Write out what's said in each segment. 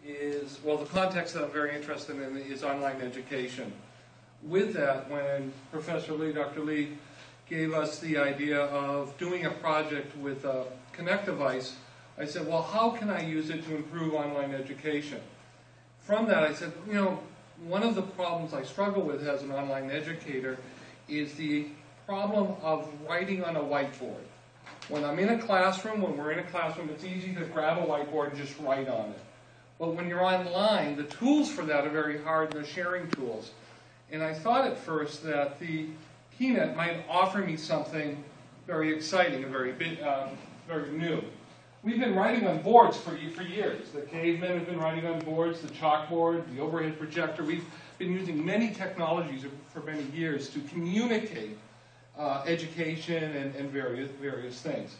is, well, the context that I'm very interested in is online education. With that, when Professor Lee, Dr. Lee, gave us the idea of doing a project with a Kinect device, I said, well, how can I use it to improve online education? From that, I said, you know, one of the problems I struggle with as an online educator is the problem of writing on a whiteboard. When I'm in a classroom, when we're in a classroom, it's easy to grab a whiteboard and just write on it. But when you're online, the tools for that are very hard, and the sharing tools. And I thought at first that the Kinect might offer me something very exciting and very new. We've been writing on boards for years. The cavemen have been writing on boards, the chalkboard, the overhead projector. We've been using many technologies for many years to communicate education and various things.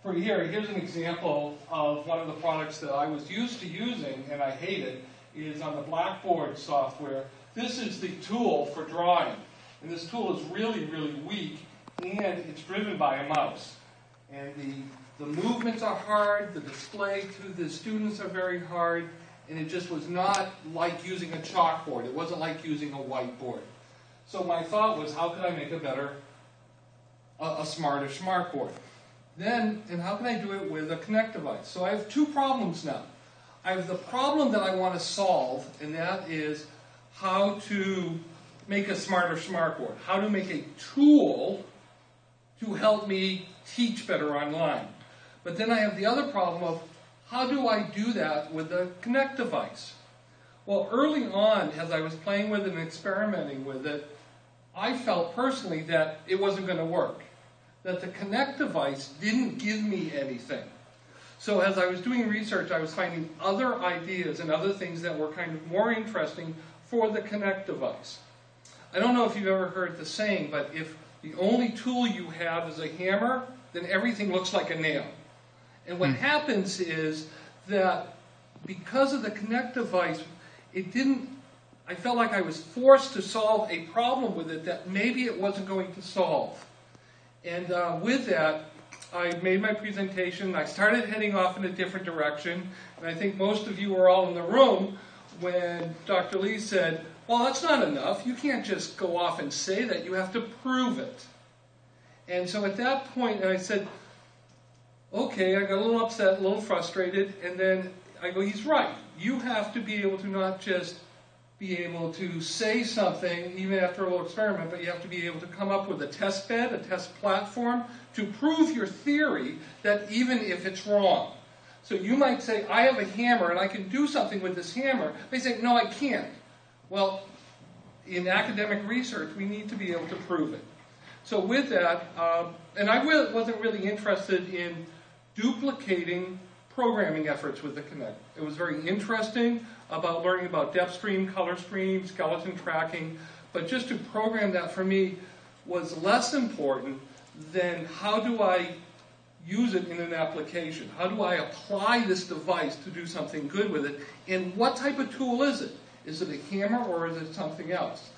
Here's an example of one of the products that I was used to using, and I hate it, is on the Blackboard software. This is the tool for drawing. And this tool is really, really weak, and it's driven by a mouse. And the movements are hard, the display to the students are very hard, and it just was not like using a chalkboard. It wasn't like using a whiteboard. So my thought was, how could I make a smarter smartboard? And how can I do it with a Kinect device? So I have two problems now. I have the problem that I want to solve, and that is how to make a smarter smartboard. How to make a tool to help me teach better online. But then I have the other problem of how do I do that with a Kinect device? Well, early on, as I was playing with it and experimenting with it, I felt personally that it wasn't going to work. That the Kinect device didn't give me anything. So as I was doing research, I was finding other ideas and other things that were kind of more interesting for the Kinect device. I don't know if you've ever heard the saying, but if the only tool you have is a hammer, then everything looks like a nail. And what happens is that because of the Kinect device, I felt like I was forced to solve a problem with it that maybe it wasn't going to solve. And with that, I made my presentation. I started heading off in a different direction. And I think most of you were all in the room when Dr. Lee said, well, that's not enough. You can't just go off and say that. You have to prove it. And so at that point, I said, okay, I got a little upset, a little frustrated. And then I go, he's right. You have to be able to not just be able to say something, even after a little experiment, but you have to be able to come up with a test bed, a test platform, to prove your theory that even if it's wrong. So you might say, I have a hammer and I can do something with this hammer. They say, no, I can't. Well, in academic research, we need to be able to prove it. So with that, and I wasn't really interested in duplicating programming efforts with the Kinect. It was very interesting about learning about depth stream, color stream, skeleton tracking, but just to program that for me was less important than how do I use it in an application? How do I apply this device to do something good with it? And what type of tool is it? Is it a hammer or is it something else?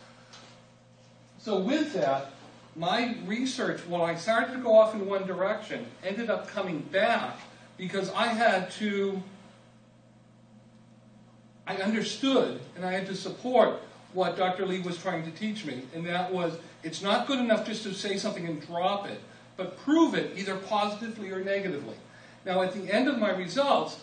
So with that, my research, when I started to go off in one direction, ended up coming back because I understood and I had to support what Dr. Lee was trying to teach me, and that was, it's not good enough just to say something and drop it, but prove it either positively or negatively. Now at the end of my results,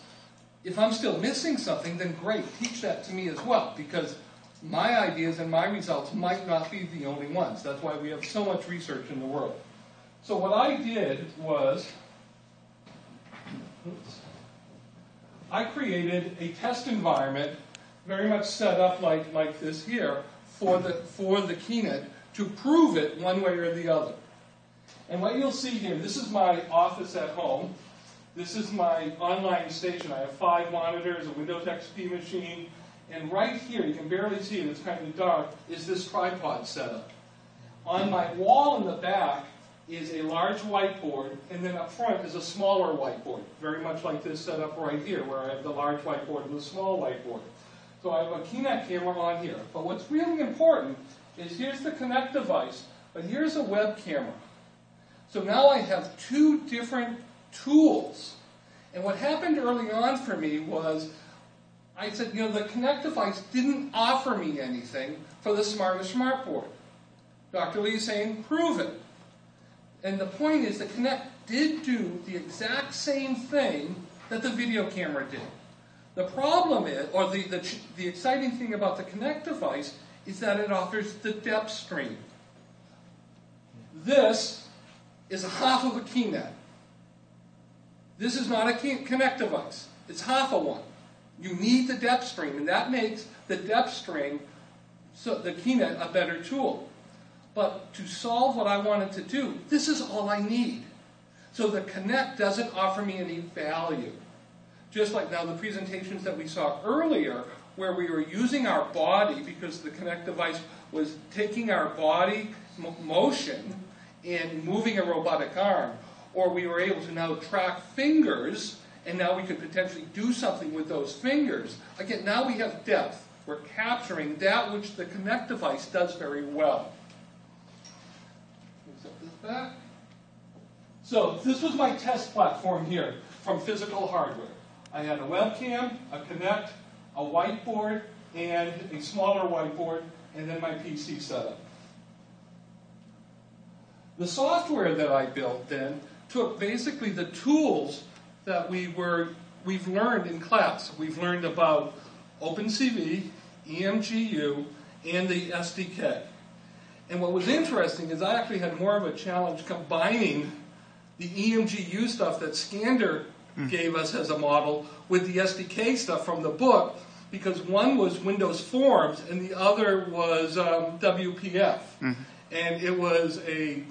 if I'm still missing something, then great, teach that to me as well, because my ideas and my results might not be the only ones. That's why we have so much research in the world. So what I did was, I created a test environment very much set up like this here for the Kinect to prove it one way or the other. And what you'll see here, this is my office at home. This is my online station. I have 5 monitors, a Windows XP machine, and right here, you can barely see it, it's kind of dark, is this tripod setup. On my wall in the back is a large whiteboard, and then up front is a smaller whiteboard, very much like this setup right here, where I have the large whiteboard and the small whiteboard. So I have a Kinect camera on here. But what's really important is here's the Kinect device, but here's a web camera. So now I have 2 different tools. And what happened early on for me was, I said, you know, the Kinect device didn't offer me anything for the smarter smartboard. Dr. Lee is saying, prove it. And the point is, the Kinect did do the exact same thing that the video camera did. The problem is, or the exciting thing about the Kinect device is that it offers the depth stream. This is half of a Kinect. This is not a Kinect device. It's half of one. You need the depth stream, and that makes the depth stream, so the Kinect, a better tool. But to solve what I wanted to do, this is all I need. So the Kinect doesn't offer me any value. Just like now the presentations that we saw earlier, where we were using our body, because the Kinect device was taking our body motion and moving a robotic arm, or we were able to now track fingers, and now we could potentially do something with those fingers. Again, now we have depth. We're capturing that which the Kinect device does very well. Set this back. So this was my test platform here from physical hardware. I had a webcam, a Kinect, a whiteboard, and a smaller whiteboard, and then my PC setup. The software that I built then took basically the tools that we've learned in class. We've learned about OpenCV, EMGU, and the SDK. And what was interesting is I actually had more of a challenge combining the EMGU stuff that Skander gave us as a model with the SDK stuff from the book, because one was Windows Forms and the other was WPF. And it was a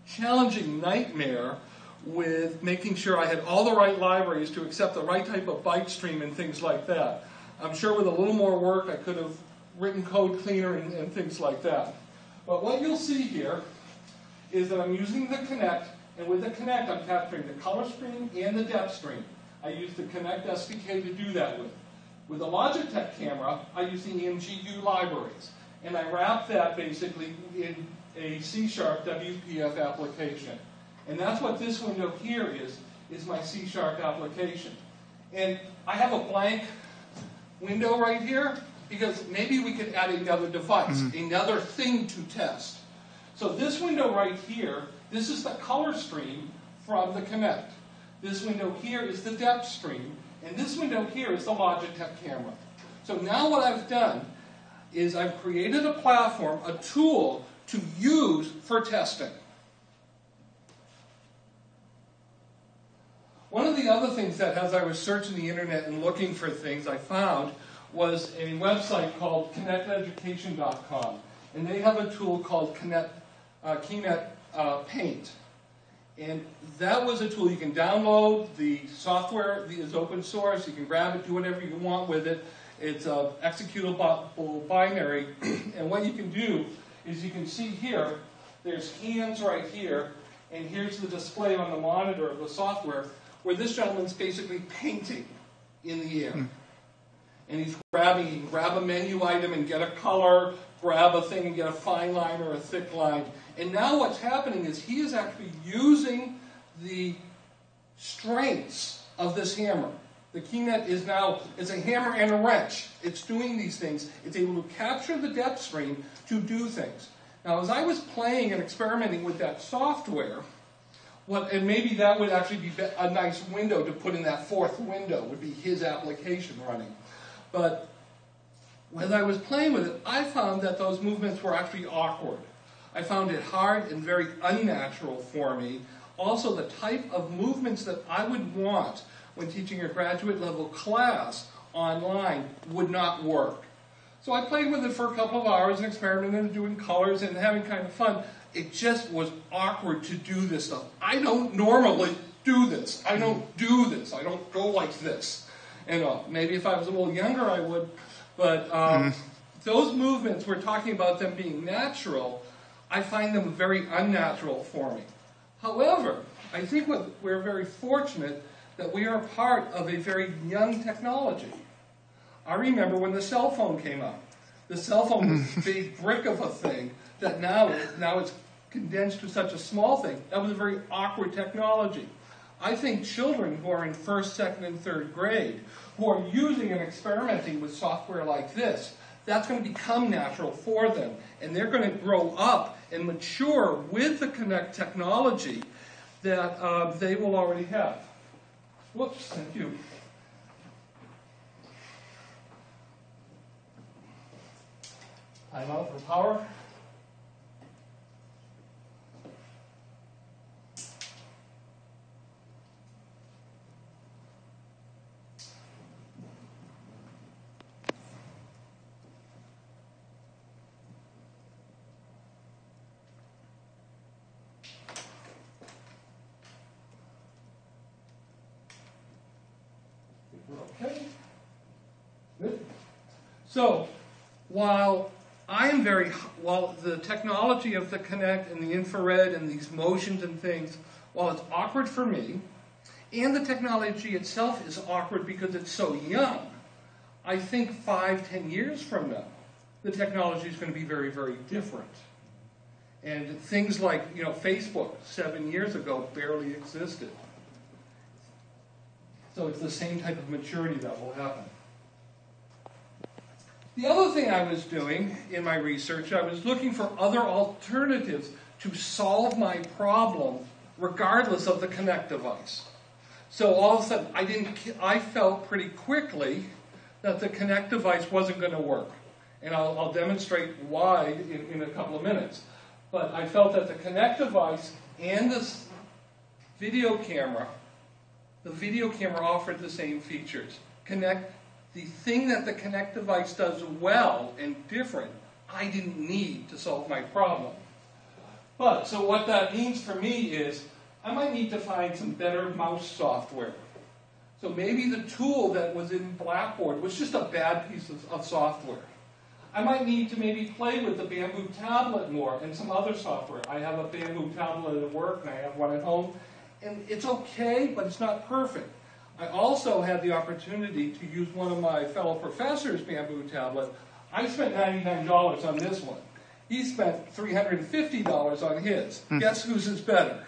challenging nightmare with making sure I had all the right libraries to accept the right type of byte stream and things like that. I'm sure with a little more work I could have written code cleaner and things like that. But what you'll see here is that I'm using the Kinect, and with the Kinect I'm capturing the color stream and the depth stream. I use the Kinect SDK to do that with. With the Logitech camera, I use the EMGU libraries, and I wrap that basically in a C# WPF application. And that's what this window here is my C# application. And I have a blank window right here, because maybe we could add another device, another thing to test. So this window right here, this is the color stream from the Kinect. This window here is the depth stream, and this window here is the Logitech camera. So now what I've done is I've created a platform, a tool to use for testing. One of the other things that, as I was searching the internet and looking for things, I found was a website called kinecteducation.com. And they have a tool called Kinect Paint. And that was a tool you can download. The software is open source. You can grab it, do whatever you want with it. It's an executable binary. And what you can do is you can see here, there's hands right here, and here's the display on the monitor of the software, where this gentleman's basically painting in the air. And he can grab a menu item and get a color, grab a thing and get a fine line or a thick line. And now what's happening is he is actually using the strengths of this hammer. The Kinect is now, it's a hammer and a wrench. It's doing these things. It's able to capture the depth stream to do things. Now, as I was playing and experimenting with that software, and maybe that would actually be a nice window to put in that fourth window, would be his application running. But as I was playing with it, I found that those movements were actually awkward. I found it hard and very unnatural for me. Also, the type of movements that I would want when teaching a graduate level class online would not work. So I played with it for a couple of hours and experimented and doing colors and having kind of fun. It just was awkward to do this stuff. I don't normally do this. I don't do this. I don't go like this. And maybe if I was a little younger I would. But those movements, we're talking about them being natural, I find them very unnatural for me. However, I think we're very fortunate that we are part of a very young technology. I remember when the cell phone came out. The cell phone was this big brick of a thing that now it's condensed to such a small thing. That was a very awkward technology. I think children who are in first, second, and third grade, who are using and experimenting with software like this, that's going to become natural for them. And they're going to grow up and mature with the Kinect technology that they will already have. Whoops, thank you. Time out for power. Okay. Good. So, while the technology of the Kinect and the infrared and these motions and things, while it's awkward for me, and the technology itself is awkward because it's so young, I think 5, 10 years from now, the technology is going to be very, very different. And things like, Facebook 7 years ago barely existed. So it's the same type of maturity that will happen. The other thing I was doing in my research, I was looking for other alternatives to solve my problem regardless of the Kinect device. So all of a sudden, I felt pretty quickly that the Kinect device wasn't going to work. And I'll demonstrate why in a couple of minutes. But I felt that the Kinect device and this video camera, the video camera offered the same features. The thing that the Kinect device does well and different, I didn't need to solve my problem. So what that means for me is, I might need to find some better mouse software. So maybe the tool that was in Blackboard was just a bad piece of software. I might need to maybe play with the Bamboo tablet more and some other software. I have a Bamboo tablet at work and I have one at home. And it's okay, but it's not perfect. I also had the opportunity to use one of my fellow professors' Bamboo tablet. I spent $99 on this one. He spent $350 on his. Guess whose is better?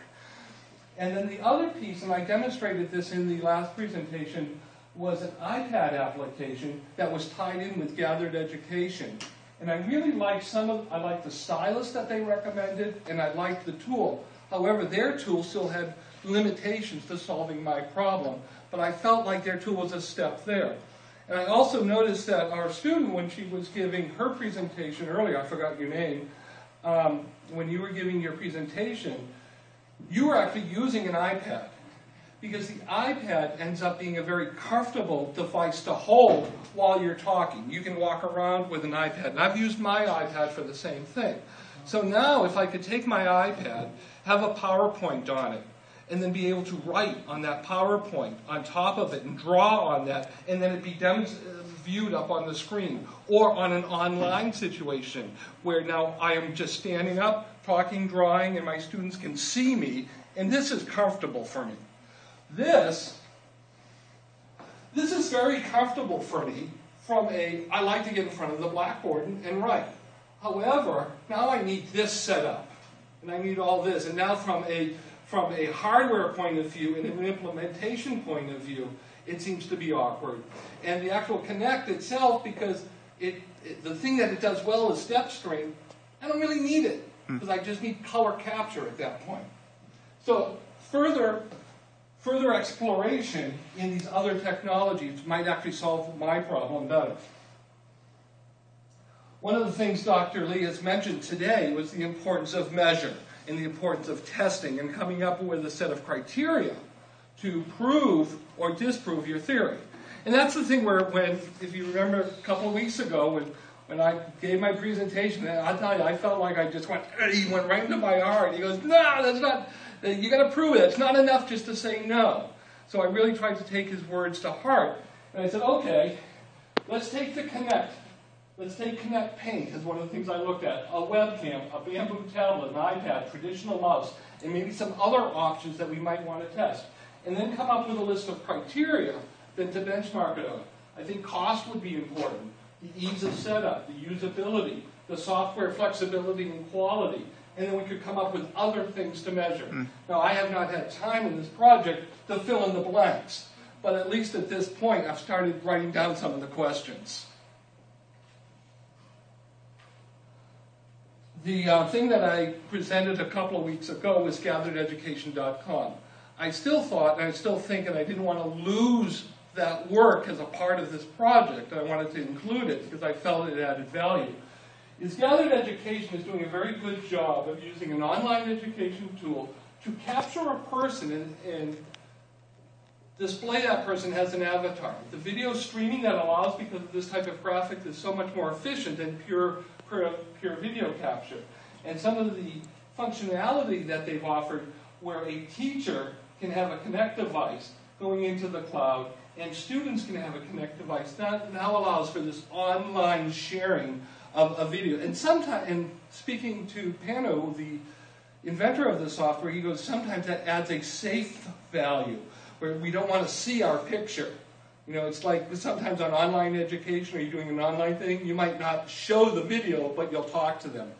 And then the other piece, and I demonstrated this in the last presentation, was an iPad application that was tied in with Gathered Education. And I really liked I liked the stylus that they recommended, and I liked the tool. However, their tool still had limitations to solving my problem, but I felt like their tool was a step there. And I also noticed that our student, when she was giving her presentation earlier, I forgot your name, when you were giving your presentation, you were actually using an iPad, because the iPad ends up being a very comfortable device to hold while you're talking. You can walk around with an iPad, and I've used my iPad for the same thing. So now, if I could take my iPad, have a PowerPoint on it, and then be able to write on that PowerPoint on top of it and draw on that, and then it be viewed up on the screen, or on an online situation where now I am just standing up, talking, drawing, and my students can see me, and this is comfortable for me. This is very comfortable for me I like to get in front of the blackboard and write. However, now I need this set up, and I need all this, and now from a hardware point of view and an implementation point of view, it seems to be awkward. And the actual Kinect itself, because the thing that it does well is step string, I don't really need it, because I just need color capture at that point. So further exploration in these other technologies might actually solve my problem better. One of the things Dr. Lee has mentioned today was the importance of measure and the importance of testing and coming up with a set of criteria to prove or disprove your theory. And that's the thing where, if you remember a couple of weeks ago when I gave my presentation, and I'll tell you, I felt like I just went right into my heart. He goes, no, that's not, you got to prove it. It's not enough just to say no. So I really tried to take his words to heart. And I said, okay, let's take the Kinect. Let's take Kinect Paint as one of the things I looked at. A webcam, a Bamboo tablet, an iPad, traditional mouse, and maybe some other options that we might want to test. And then come up with a list of criteria then to benchmark it on. I think cost would be important. The ease of setup, the usability, the software flexibility and quality, and then we could come up with other things to measure. Now, I have not had time in this project to fill in the blanks, but at least at this point, I've started writing down some of the questions. The thing that I presented a couple of weeks ago was gatherededucation.com. I still thought, and I still think, and I didn't want to lose that work as a part of this project. I wanted to include it because I felt it added value. Gathered Education is doing a very good job of using an online education tool to capture a person and display that person as an avatar. The video streaming that allows, because of this type of graphic, is so much more efficient than pure video capture. And some of the functionality that they've offered, where a teacher can have a Kinect device going into the cloud, and students can have a Kinect device, that now allows for this online sharing of a video. And sometimes, and speaking to Pano, the inventor of the software, he goes, sometimes that adds a safe value, where we don't want to see our picture. You know, it's like sometimes on online education, or you're doing an online thing, you might not show the video, but you'll talk to them.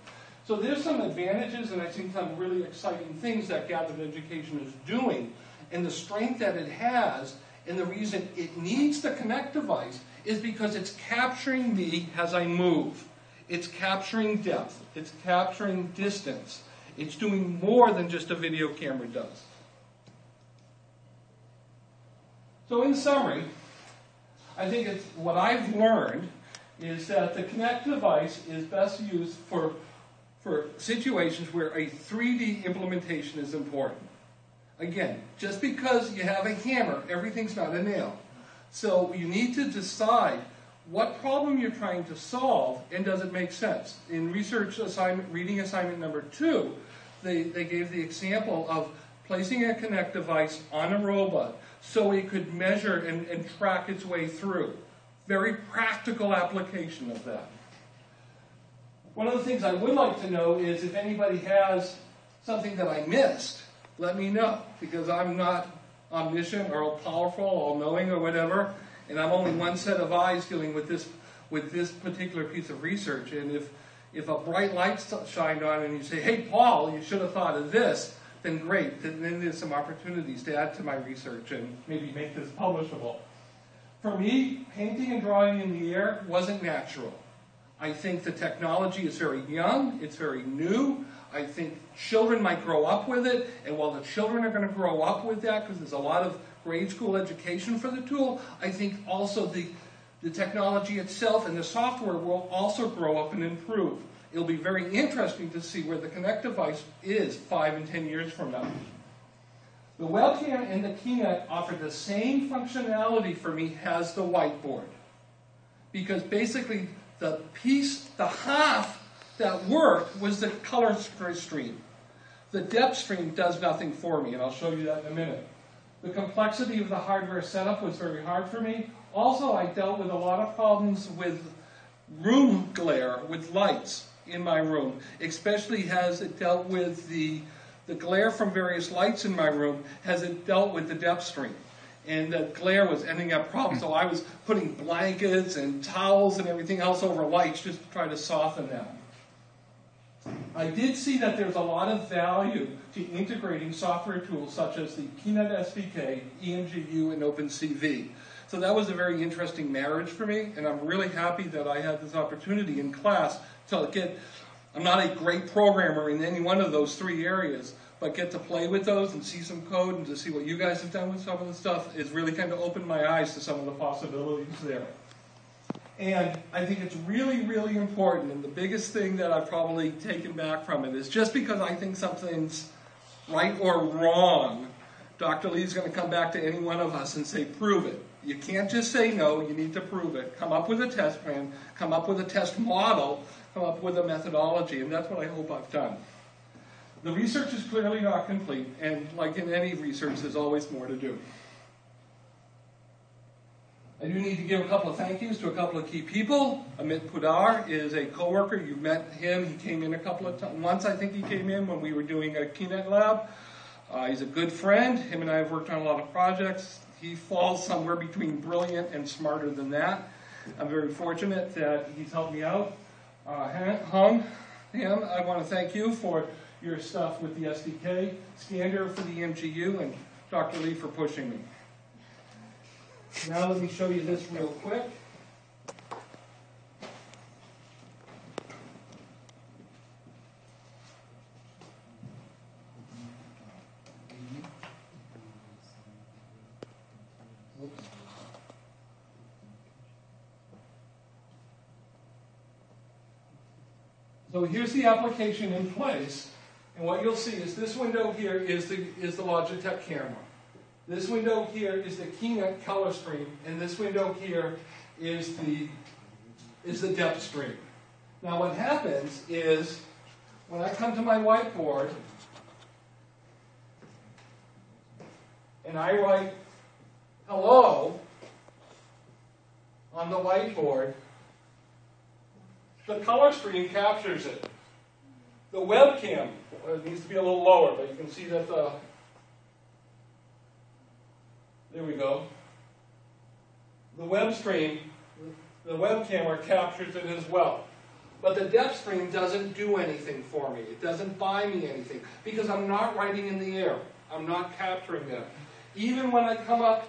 So there's some advantages, and I think some really exciting things that Gathered Education is doing, and the strength that it has, and the reason it needs the Kinect device is because it's capturing me as I move. It's capturing depth. It's capturing distance. It's doing more than just a video camera does. So in summary, I think what I've learned is that the Kinect device is best used for situations where a 3D implementation is important. Again, just because you have a hammer, everything's not a nail. So you need to decide what problem you're trying to solve, and does it make sense? In research assignment, reading assignment number 2, they gave the example of placing a Kinect device on a robot so it could measure and track its way through. Very practical application of that. One of the things I would like to know is if anybody has something that I missed, let me know, because I'm not omniscient or all-powerful, all-knowing or whatever, and I'm only one set of eyes dealing with this particular piece of research. And if a bright light shined on and you say, hey, Paul, you should have thought of this, then great. Then there's some opportunities to add to my research and maybe make this publishable. For me, painting and drawing in the air wasn't natural. I think the technology is very young, it's very new. I think children might grow up with it, and while the children are going to grow up with that, because there's a lot of grade school education for the tool, I think also the technology itself and the software will also grow up and improve. It'll be very interesting to see where the Kinect device is 5 and 10 years from now. The webcam and the Kinect offer the same functionality for me as the whiteboard. Because basically the half that worked was the color stream. The depth stream does nothing for me, and I'll show you that in a minute. The complexity of the hardware setup was very hard for me. Also, I dealt with a lot of problems with room glare, with lights in my room, especially as it dealt with the glare from various lights in my room, as it dealt with the depth stream. And the glare was ending up problems, so I was putting blankets and towels and everything else over lights just to try to soften them. I did see that there's a lot of value to integrating software tools such as the Kinect SDK, EMGU, and OpenCV. So that was a very interesting marriage for me, and I'm really happy that I had this opportunity in class to get, I'm not a great programmer in any one of those 3 areas, but get to play with those and see some code and to see what you guys have done with some of the stuff is really kind of opened my eyes to some of the possibilities there. And I think it's really, really important, and the biggest thing that I've probably taken back from it is just because I think something's right or wrong, Dr. Lee's going to come back to any one of us and say, prove it. You can't just say no, you need to prove it. Come up with a test plan, come up with a test model, come up with a methodology, and that's what I hope I've done. The research is clearly not complete, and like in any research, there's always more to do. I do need to give a couple of thank yous to a couple of key people. Amit Pudar is a coworker. You met him. He came in a couple of times. Once I think he came in when we were doing a Kinect lab. He's a good friend. Him and I have worked on a lot of projects. He falls somewhere between brilliant and smarter than that. I'm very fortunate that he's helped me out. Hung, I want to thank you for your stuff with the SDK, Scander for the MGU, and Dr. Lee for pushing me. Now let me show you this real quick. So here's the application in place, and what you'll see is this window here is the Logitech camera. This window here is the Kinect color stream, and this window here is the depth stream. Now what happens is, when I come to my whiteboard, and I write hello on the whiteboard, the color stream captures it. The webcam, it needs to be a little lower, but you can see that there we go. The web stream, the web camera captures it as well. But the depth stream doesn't do anything for me. It doesn't buy me anything because I'm not writing in the air. I'm not capturing that. Even when I come up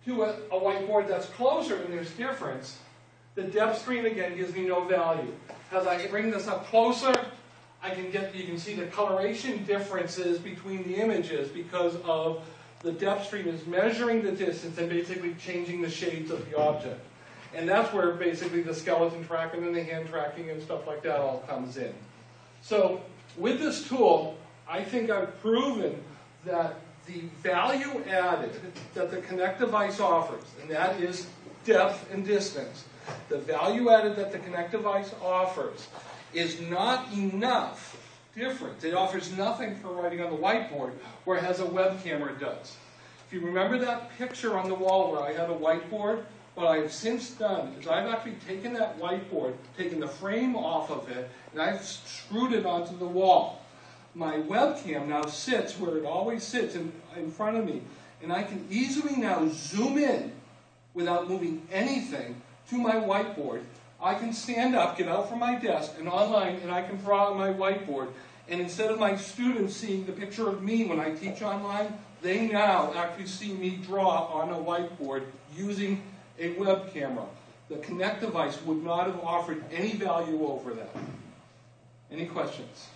to a whiteboard that's closer and there's difference, the depth stream again gives me no value. As I bring this up closer, you can see the coloration differences between the images because of the depth stream is measuring the distance and basically changing the shades of the object. And that's where basically the skeleton tracking and the hand tracking and stuff like that all comes in. So with this tool, I think I've proven that the value added that the Kinect device offers, and that is depth and distance, the value added that the Kinect device offers is not enough difference. It offers nothing for writing on the whiteboard, whereas a web camera does. If you remember that picture on the wall where I had a whiteboard, what I have since done is I've actually taken that whiteboard, taken the frame off of it, and I've screwed it onto the wall. My webcam now sits where it always sits in front of me, and I can easily now zoom in without moving anything to my whiteboard. I can stand up, get out from my desk, and online, and I can draw on my whiteboard. And instead of my students seeing the picture of me when I teach online, they now actually see me draw on a whiteboard using a web camera. The Kinect device would not have offered any value over that. Any questions?